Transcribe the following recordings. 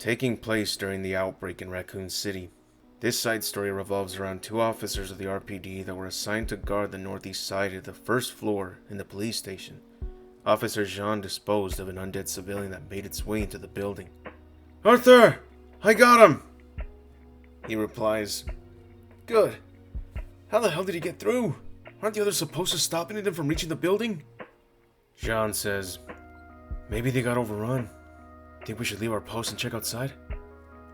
Taking place during the outbreak in Raccoon City, this side story revolves around two officers of the RPD that were assigned to guard the northeast side of the first floor in the police station. Officer Jean disposed of an undead civilian that made its way into the building. "Arthur! I got him!" He replies, "Good. How the hell did he get through? Aren't the others supposed to stop anything from reaching the building?" Jean says, "Maybe they got overrun. Think we should leave our post and check outside?"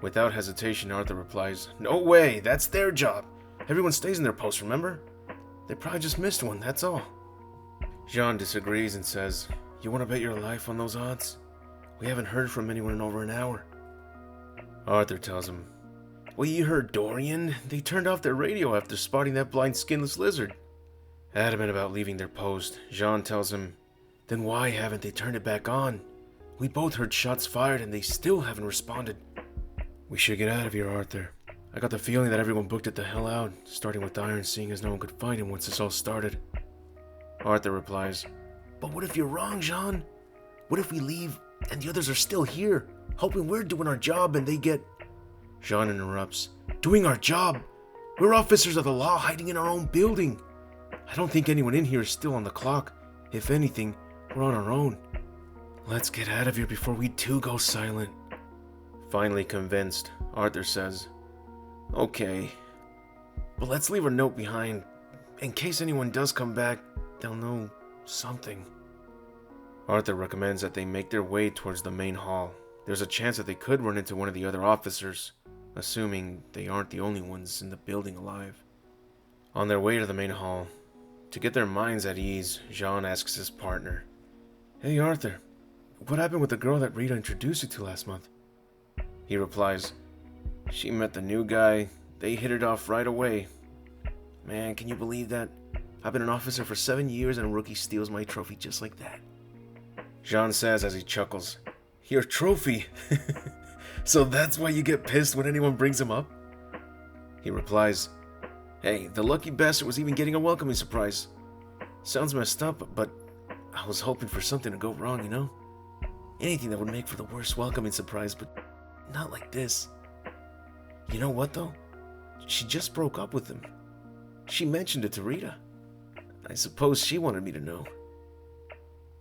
Without hesitation, Arthur replies, "No way, that's their job. Everyone stays in their post, remember? They probably just missed one, that's all." Jean disagrees and says, "You want to bet your life on those odds? We haven't heard from anyone in over an hour." Arthur tells him, "Well, you heard Dorian. They turned off their radio after spotting that blind skinless lizard." Adamant about leaving their post, Jean tells him, "Then why haven't they turned it back on? We both heard shots fired and they still haven't responded." "We should get out of here, Arthur. I got the feeling that everyone booked it the hell out, starting with Iron, seeing as no one could find him once this all started." Arthur replies, "But what if you're wrong, Jean? What if we leave and the others are still here, hoping we're doing our job and they get..." Jean interrupts, "Doing our job? We're officers of the law hiding in our own building. I don't think anyone in here is still on the clock. If anything, we're on our own. Let's get out of here before we too go silent." Finally convinced, Arthur says, "Okay, but let's leave a note behind. In case anyone does come back, they'll know something." Arthur recommends that they make their way towards the main hall. There's a chance that they could run into one of the other officers, assuming they aren't the only ones in the building alive. On their way to the main hall, to get their minds at ease, Jean asks his partner, "Hey Arthur, what happened with the girl that Rita introduced you to last month?" He replies, "She met the new guy. They hit it off right away. Man, can you believe that? I've been an officer for 7 years and a rookie steals my trophy just like that." Jean says as he chuckles, "Your trophy? So that's why you get pissed when anyone brings him up?" He replies, "Hey, the lucky bastard was even getting a welcoming surprise. Sounds messed up, but I was hoping for something to go wrong, you know? Anything that would make for the worst welcoming surprise, but not like this. You know what, though? She just broke up with him. She mentioned it to Rita. I suppose she wanted me to know."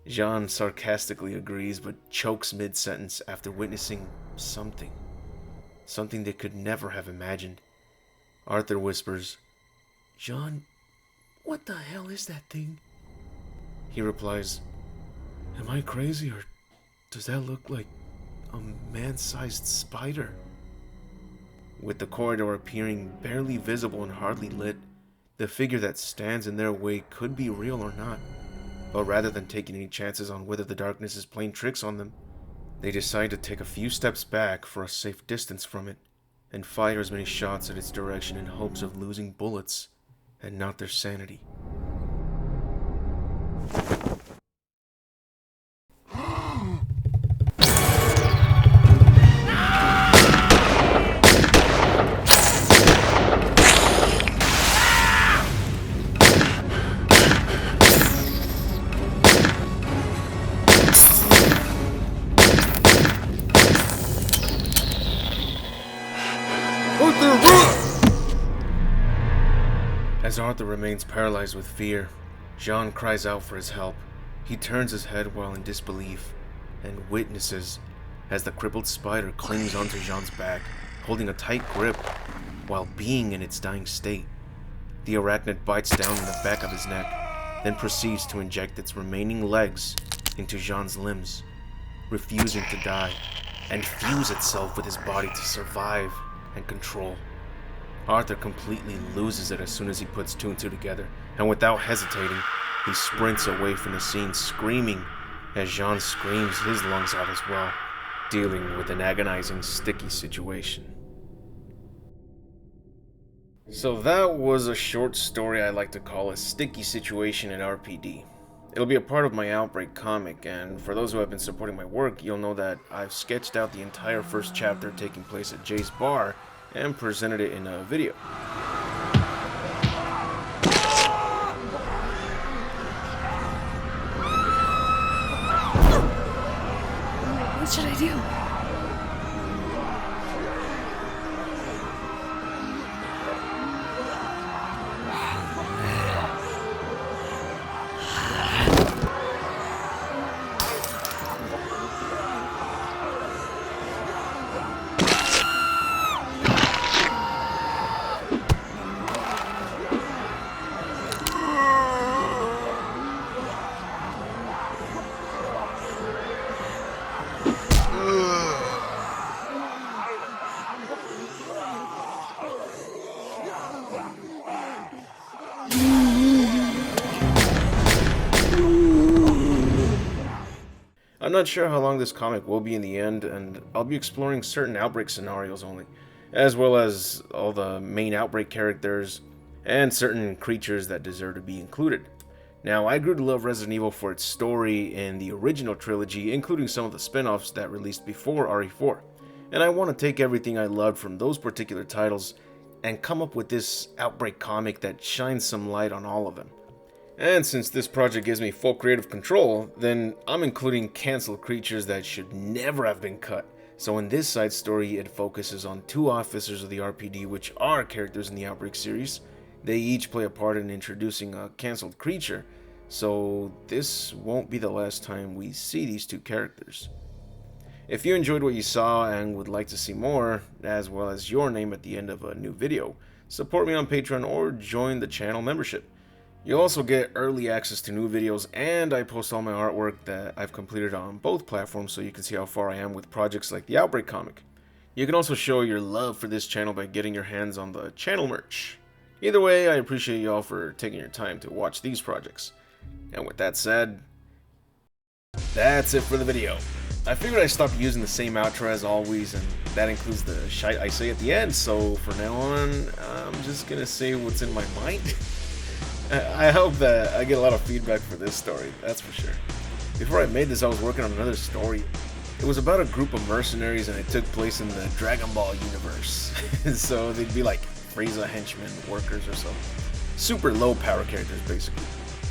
Jean sarcastically agrees, but chokes mid-sentence after witnessing something. Something they could never have imagined. Arthur whispers, "Jean, what the hell is that thing?" He replies, "Am I crazy, or does that look like a man-sized spider?" With the corridor appearing barely visible and hardly lit, the figure that stands in their way could be real or not. But rather than taking any chances on whether the darkness is playing tricks on them, they decide to take a few steps back for a safe distance from it, and fire as many shots in its direction in hopes of losing bullets and not their sanity. As Arthur remains paralyzed with fear, Jean cries out for his help. He turns his head while in disbelief, and witnesses as the crippled spider clings onto Jean's back, holding a tight grip while being in its dying state. The arachnid bites down in the back of his neck, then proceeds to inject its remaining legs into Jean's limbs, refusing to die, and fuse itself with his body to survive and control. Arthur completely loses it as soon as he puts two and two together, and without hesitating, he sprints away from the scene, screaming as Jean screams his lungs out as well, dealing with an agonizing, sticky situation. So that was a short story I like to call a sticky situation in RPD. It'll be a part of my Outbreak comic, and for those who have been supporting my work, you'll know that I've sketched out the entire first chapter taking place at Jay's bar and presented it in a video. What should I do? I'm not sure how long this comic will be in the end, and I'll be exploring certain Outbreak scenarios only, as well as all the main Outbreak characters and certain creatures that deserve to be included. Now, I grew to love Resident Evil for its story in the original trilogy, including some of the spin-offs that released before RE4, and I want to take everything I loved from those particular titles and come up with this Outbreak comic that shines some light on all of them. And since this project gives me full creative control, then I'm including cancelled creatures that should never have been cut. So in this side story, it focuses on 2 officers of the RPD, which are characters in the Outbreak series. They each play a part in introducing a cancelled creature, so this won't be the last time we see these 2 characters. If you enjoyed what you saw and would like to see more, as well as your name at the end of a new video, support me on Patreon or join the channel membership. You'll also get early access to new videos, and I post all my artwork that I've completed on both platforms so you can see how far I am with projects like the Outbreak comic. You can also show your love for this channel by getting your hands on the channel merch. Either way, I appreciate y'all for taking your time to watch these projects. And with that said, that's it for the video. I figured I'd stop using the same outro as always, and that includes the shite I say at the end, so from now on, I'm just gonna say what's in my mind. I hope that I get a lot of feedback for this story, that's for sure. Before I made this, I was working on another story. It was about a group of mercenaries, and it took place in the Dragon Ball universe. So they'd be like Frieza henchmen, workers or so. Super low power characters, basically.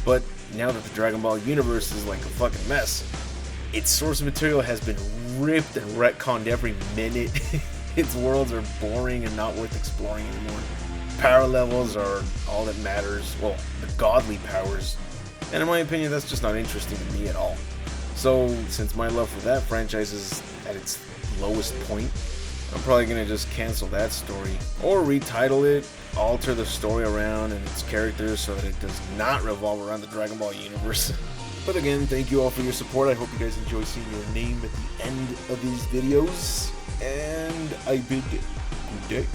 But now that the Dragon Ball universe is like a fucking mess, its source material has been ripped and retconned every minute. Its worlds are boring and not worth exploring anymore. Power levels are all that matters, well, the godly powers, and in my opinion that's just not interesting to me at all. So since my love for that franchise is at its lowest point, I'm probably gonna just cancel that story, or retitle it, alter the story around and its characters so that it does not revolve around the Dragon Ball universe. But again, thank you all for your support. I hope you guys enjoy seeing your name at the end of these videos, and I bid good day.